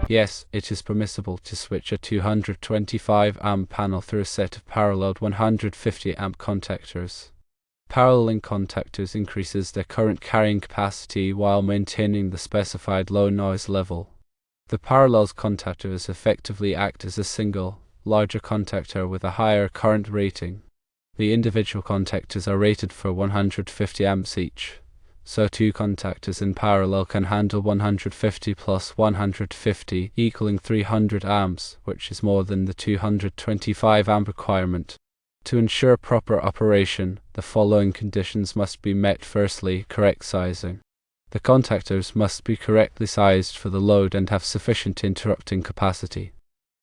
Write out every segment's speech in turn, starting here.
Yes, it is permissible to switch a 225 amp panel through a set of paralleled 150 amp contactors. Paralleling contactors increases their current carrying capacity while maintaining the specified low noise level. The parallel contactors effectively act as a single, larger contactor with a higher current rating. The individual contactors are rated for 150 amps each, so two contactors in parallel can handle 150 plus 150 equaling 300 amps, which is more than the 225 amp requirement. To ensure proper operation, the following conditions must be met. Firstly, correct sizing. The contactors must be correctly sized for the load and have sufficient interrupting capacity.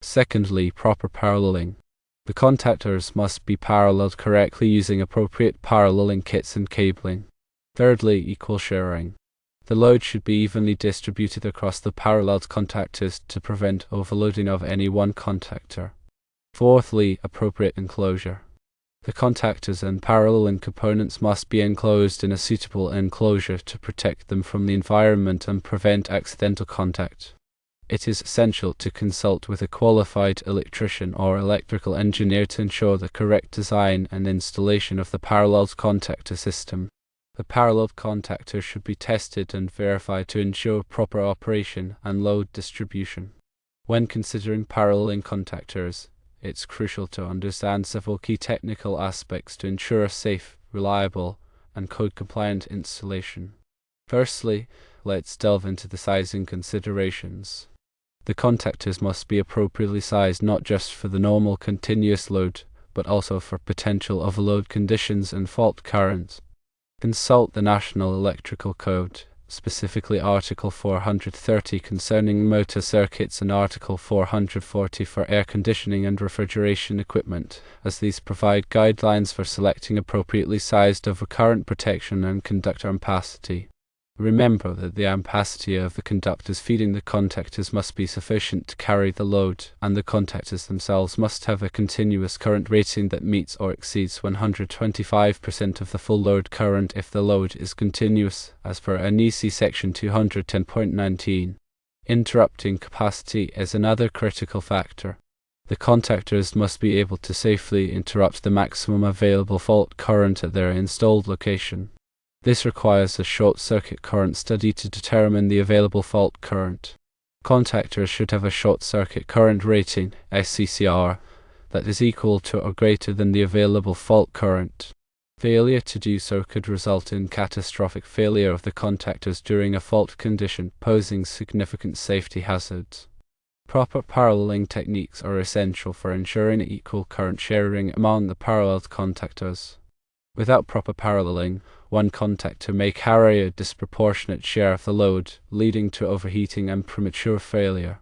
Secondly, proper paralleling. The contactors must be paralleled correctly using appropriate paralleling kits and cabling. Thirdly, equal sharing. The load should be evenly distributed across the paralleled contactors to prevent overloading of any one contactor. Fourthly, appropriate enclosure. The contactors and paralleling components must be enclosed in a suitable enclosure to protect them from the environment and prevent accidental contact. It is essential to consult with a qualified electrician or electrical engineer to ensure the correct design and installation of the paralleled contactor system. The paralleled contactor should be tested and verified to ensure proper operation and load distribution. When considering paralleling contactors, it's crucial to understand several key technical aspects to ensure a safe, reliable, and code-compliant installation. Firstly, let's delve into the sizing considerations. The contactors must be appropriately sized not just for the normal continuous load, but also for potential overload conditions and fault currents. Consult the National Electrical Code, specifically Article 430 concerning motor circuits and Article 440 for air conditioning and refrigeration equipment, as these provide guidelines for selecting appropriately sized overcurrent protection and conductor ampacity. Remember that the ampacity of the conductors feeding the contactors must be sufficient to carry the load, and the contactors themselves must have a continuous current rating that meets or exceeds 125% of the full load current if the load is continuous, as per NEC section 210.19. Interrupting capacity is another critical factor. The contactors must be able to safely interrupt the maximum available fault current at their installed location. This requires a short-circuit current study to determine the available fault current. Contactors should have a short-circuit current rating, SCCR, that is equal to or greater than the available fault current. Failure to do so could result in catastrophic failure of the contactors during a fault condition, posing significant safety hazards. Proper paralleling techniques are essential for ensuring equal current sharing among the paralleled contactors. Without proper paralleling, one contactor may carry a disproportionate share of the load, leading to overheating and premature failure.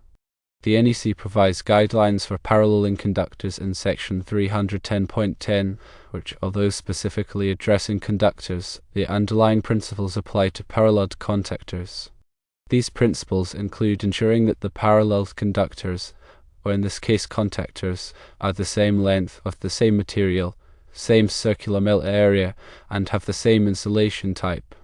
The NEC provides guidelines for paralleling conductors in section 310.10, which, although specifically addressing conductors, the underlying principles apply to paralleled contactors. These principles include ensuring that the paralleled conductors, or in this case contactors, are the same length, of the same material, same circular mill area, and have the same insulation type.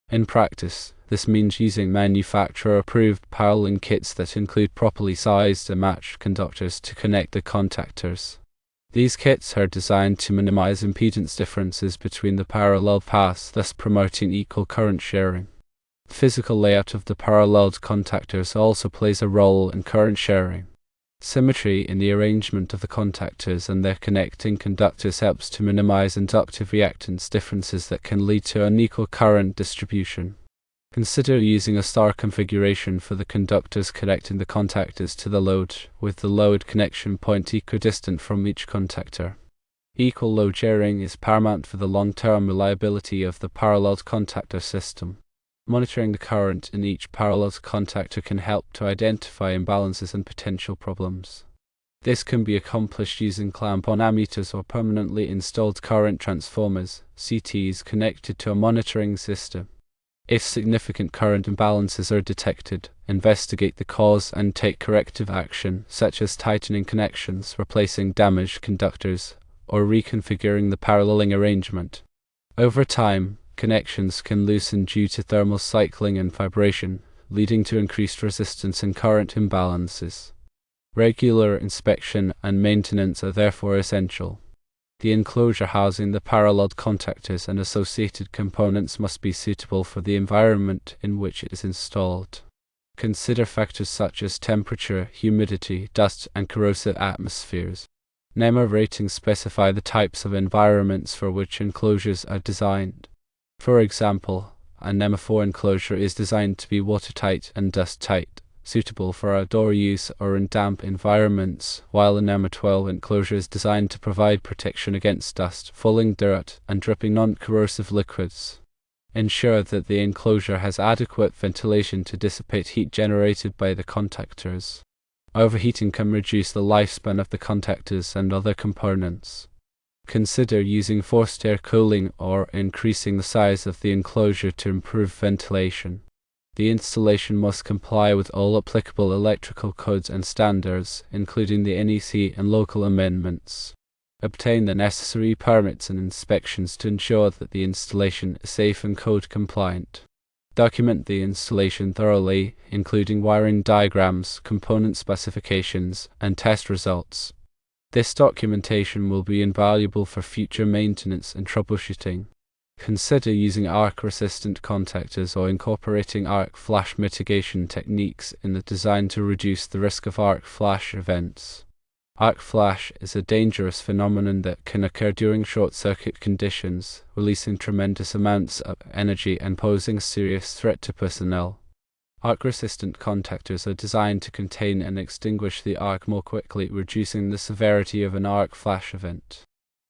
In practice, this means using manufacturer-approved paralleling kits that include properly sized and matched conductors to connect the contactors. These kits are designed to minimize impedance differences between the parallel paths, thus promoting equal current sharing. The physical layout of the paralleled contactors also plays a role in current sharing. Symmetry in the arrangement of the contactors and their connecting conductors helps to minimize inductive reactance differences that can lead to unequal current distribution. Consider using a star configuration for the conductors connecting the contactors to the load, with the load connection point equidistant from each contactor. Equal load sharing is paramount for the long-term reliability of the paralleled contactor system. Monitoring the current in each paralleled contactor can help to identify imbalances and potential problems. This can be accomplished using clamp-on ammeters or permanently installed current transformers, CTs, connected to a monitoring system. If significant current imbalances are detected, investigate the cause and take corrective action, such as tightening connections, replacing damaged conductors, or reconfiguring the paralleling arrangement. Over time, connections can loosen due to thermal cycling and vibration, leading to increased resistance and current imbalances. Regular inspection and maintenance are therefore essential. The enclosure housing the parallel contactors and associated components must be suitable for the environment in which it is installed. Consider factors such as temperature, humidity, dust, and corrosive atmospheres. NEMA ratings specify the types of environments for which enclosures are designed. For example, a NEMA 4 enclosure is designed to be watertight and dust-tight, suitable for outdoor use or in damp environments, while a NEMA 12 enclosure is designed to provide protection against dust, falling dirt, and dripping non-corrosive liquids. Ensure that the enclosure has adequate ventilation to dissipate heat generated by the contactors. Overheating can reduce the lifespan of the contactors and other components. Consider using forced air cooling or increasing the size of the enclosure to improve ventilation. The installation must comply with all applicable electrical codes and standards, including the NEC and local amendments. Obtain the necessary permits and inspections to ensure that the installation is safe and code compliant. Document the installation thoroughly, including wiring diagrams, component specifications, and test results. This documentation will be invaluable for future maintenance and troubleshooting. Consider using arc-resistant contactors or incorporating arc flash mitigation techniques in the design to reduce the risk of arc flash events. Arc flash is a dangerous phenomenon that can occur during short-circuit conditions, releasing tremendous amounts of energy and posing a serious threat to personnel. Arc-resistant contactors are designed to contain and extinguish the arc more quickly, reducing the severity of an arc flash event.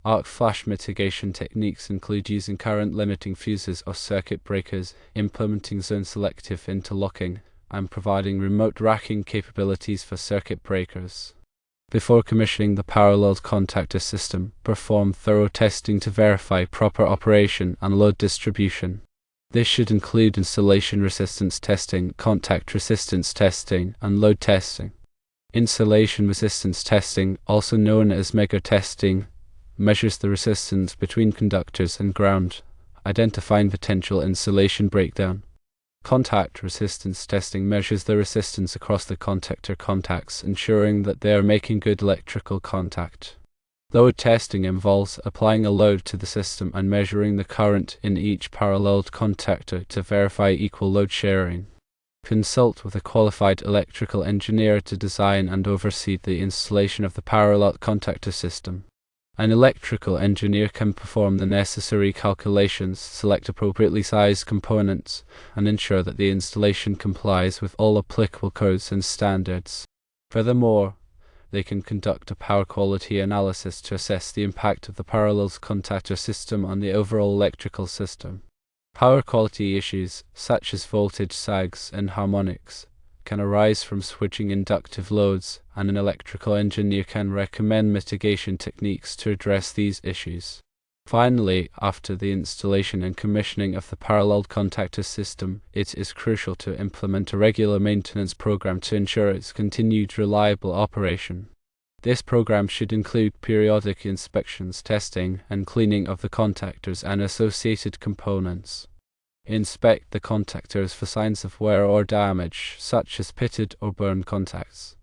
Arc flash mitigation techniques include using current-limiting fuses or circuit breakers, implementing zone-selective interlocking, and providing remote racking capabilities for circuit breakers. Before commissioning the parallel contactor system, perform thorough testing to verify proper operation and load distribution. This should include installation resistance testing, contact resistance testing, and load testing. Installation resistance testing, also known as mega testing, measures the resistance between conductors and ground, identifying potential insulation breakdown. Contact resistance testing measures the resistance across the contactor contacts, ensuring that they are making good electrical contact. Load testing involves applying a load to the system and measuring the current in each parallel contactor to verify equal load sharing. Consult with a qualified electrical engineer to design and oversee the installation of the parallel contactor system. An electrical engineer can perform the necessary calculations, select appropriately sized components, and ensure that the installation complies with all applicable codes and standards. Furthermore, they can conduct a power quality analysis to assess the impact of the parallel contactor system on the overall electrical system. Power quality issues, such as voltage sags and harmonics, can arise from switching inductive loads, and an electrical engineer can recommend mitigation techniques to address these issues. Finally, after the installation and commissioning of the parallel contactor system, it is crucial to implement a regular maintenance program to ensure its continued reliable operation. This program should include periodic inspections, testing, and cleaning of the contactors and associated components. Inspect the contactors for signs of wear or damage, such as pitted or burned contacts.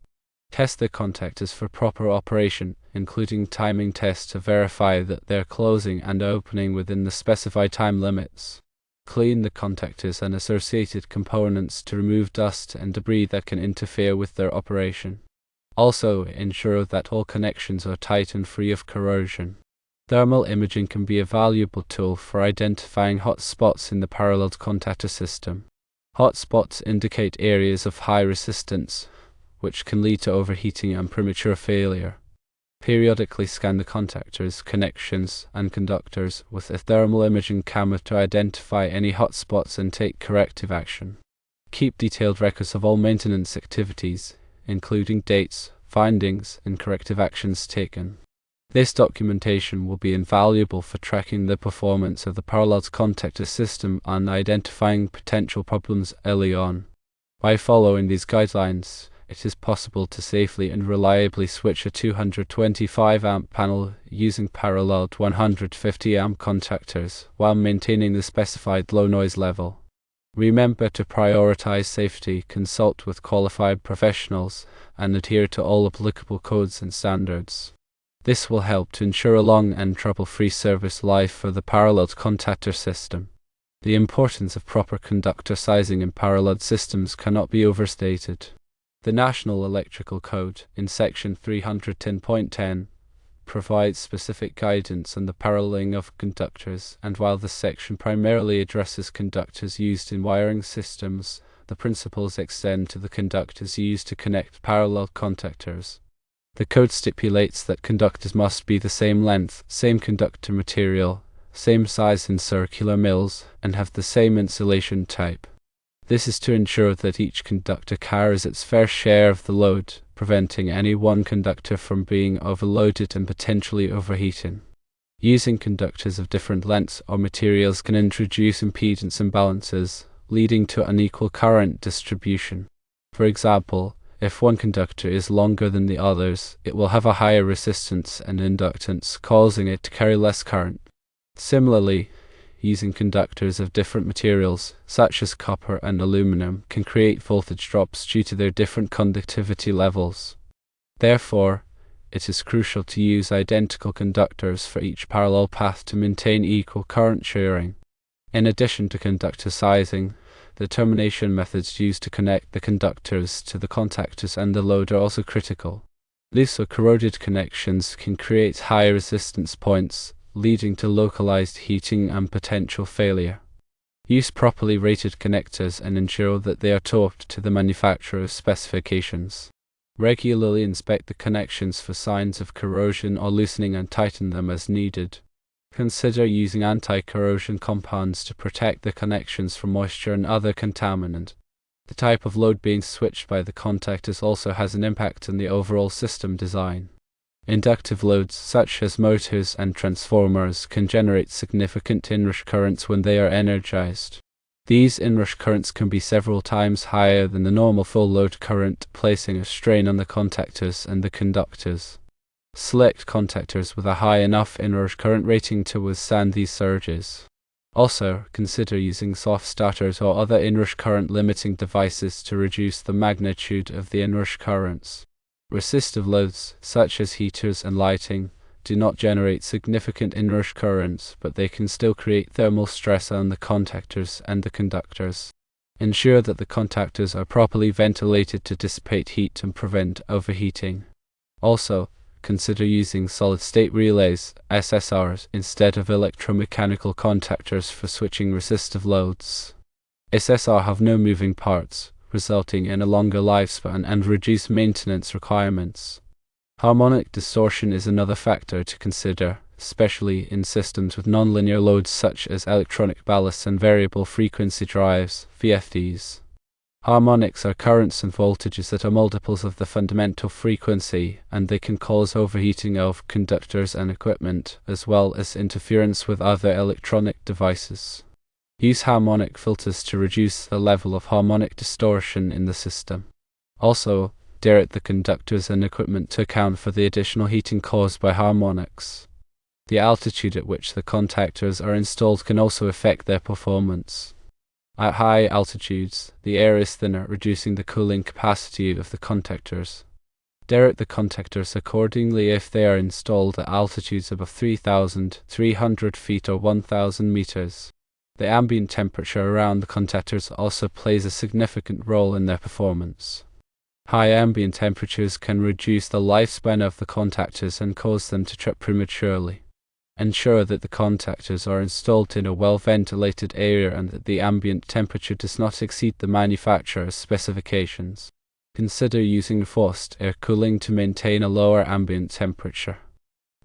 Test the contactors for proper operation, including timing tests to verify that they are closing and opening within the specified time limits. Clean the contactors and associated components to remove dust and debris that can interfere with their operation. Also, ensure that all connections are tight and free of corrosion. Thermal imaging can be a valuable tool for identifying hot spots in the parallel contactor system. Hot spots indicate areas of high resistance, which can lead to overheating and premature failure. Periodically scan the contactors, connections, and conductors with a thermal imaging camera to identify any hot spots and take corrective action. Keep detailed records of all maintenance activities, including dates, findings, and corrective actions taken. This documentation will be invaluable for tracking the performance of the parallel contactor system and identifying potential problems early on. By following these guidelines, it is possible to safely and reliably switch a 225 amp panel using parallel 150 amp contactors while maintaining the specified low noise level. Remember to prioritize safety, consult with qualified professionals, and adhere to all applicable codes and standards. This will help to ensure a long and trouble-free service life for the parallel contactor system. The importance of proper conductor sizing in parallel systems cannot be overstated. The National Electrical Code, in Section 310.10, provides specific guidance on the paralleling of conductors, and while this section primarily addresses conductors used in wiring systems, the principles extend to the conductors used to connect parallel contactors. The code stipulates that conductors must be the same length, same conductor material, same size in circular mills, and have the same insulation type. This is to ensure that each conductor carries its fair share of the load, preventing any one conductor from being overloaded and potentially overheating. Using conductors of different lengths or materials can introduce impedance imbalances, leading to unequal current distribution. For example, if one conductor is longer than the others, it will have a higher resistance and inductance, causing it to carry less current. Similarly, using conductors of different materials, such as copper and aluminum, can create voltage drops due to their different conductivity levels. Therefore, it is crucial to use identical conductors for each parallel path to maintain equal current sharing. In addition to conductor sizing, the termination methods used to connect the conductors to the contactors and the load are also critical. Loose or corroded connections can create high resistance points, leading to localized heating and potential failure. Use properly rated connectors and ensure that they are torqued to the manufacturer's specifications. Regularly inspect the connections for signs of corrosion or loosening and tighten them as needed. Consider using anti-corrosion compounds to protect the connections from moisture and other contaminant. The type of load being switched by the contactors also has an impact on the overall system design. Inductive loads, such as motors and transformers, can generate significant inrush currents when they are energized. These inrush currents can be several times higher than the normal full load current, placing a strain on the contactors and the conductors. Select contactors with a high enough inrush current rating to withstand these surges. Also, consider using soft starters or other inrush current limiting devices to reduce the magnitude of the inrush currents. Resistive loads, such as heaters and lighting, do not generate significant inrush currents, but they can still create thermal stress on the contactors and the conductors. Ensure that the contactors are properly ventilated to dissipate heat and prevent overheating. Also, consider using solid-state relays, SSRs, instead of electromechanical contactors for switching resistive loads. SSR have no moving parts, resulting in a longer lifespan and reduced maintenance requirements. Harmonic distortion is another factor to consider, especially in systems with nonlinear loads such as electronic ballasts and variable frequency drives, VFDs. Harmonics are currents and voltages that are multiples of the fundamental frequency, and they can cause overheating of conductors and equipment, as well as interference with other electronic devices. Use harmonic filters to reduce the level of harmonic distortion in the system. Also, direct the conductors and equipment to account for the additional heating caused by harmonics. The altitude at which the contactors are installed can also affect their performance. At high altitudes, the air is thinner, reducing the cooling capacity of the contactors. Direct the contactors accordingly if they are installed at altitudes above 3,300 feet or 1,000 meters. The ambient temperature around the contactors also plays a significant role in their performance. High ambient temperatures can reduce the lifespan of the contactors and cause them to trip prematurely. Ensure that the contactors are installed in a well-ventilated area and that the ambient temperature does not exceed the manufacturer's specifications. Consider using forced air cooling to maintain a lower ambient temperature.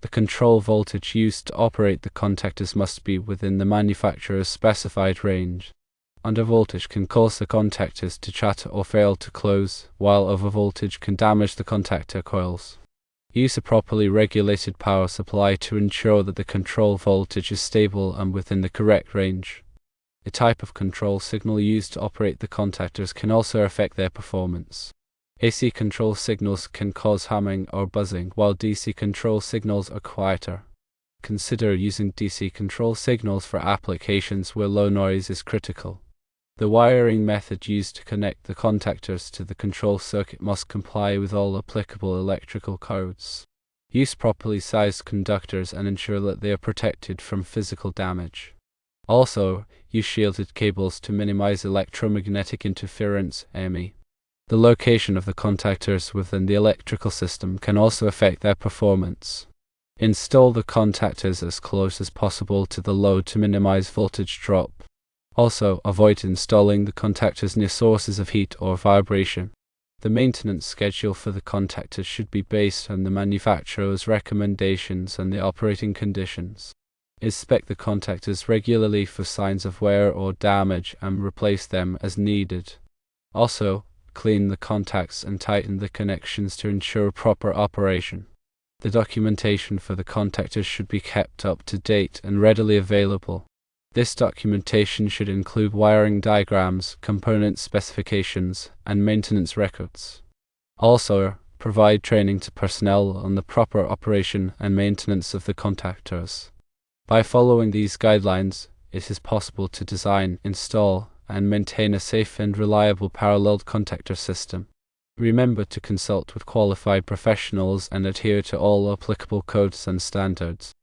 The control voltage used to operate the contactors must be within the manufacturer's specified range. Undervoltage can cause the contactors to chatter or fail to close, while overvoltage can damage the contactor coils. Use a properly regulated power supply to ensure that the control voltage is stable and within the correct range. The type of control signal used to operate the contactors can also affect their performance. AC control signals can cause humming or buzzing, while DC control signals are quieter. Consider using DC control signals for applications where low noise is critical. The wiring method used to connect the contactors to the control circuit must comply with all applicable electrical codes. Use properly sized conductors and ensure that they are protected from physical damage. Also, use shielded cables to minimize electromagnetic interference (EMI). The location of the contactors within the electrical system can also affect their performance. Install the contactors as close as possible to the load to minimize voltage drop. Also, avoid installing the contactors near sources of heat or vibration. The maintenance schedule for the contactors should be based on the manufacturer's recommendations and the operating conditions. Inspect the contactors regularly for signs of wear or damage and replace them as needed. Also, clean the contacts and tighten the connections to ensure proper operation. The documentation for the contactors should be kept up to date and readily available. This documentation should include wiring diagrams, component specifications, and maintenance records. Also, provide training to personnel on the proper operation and maintenance of the contactors. By following these guidelines, it is possible to design, install, and maintain a safe and reliable parallel contactor system. Remember to consult with qualified professionals and adhere to all applicable codes and standards.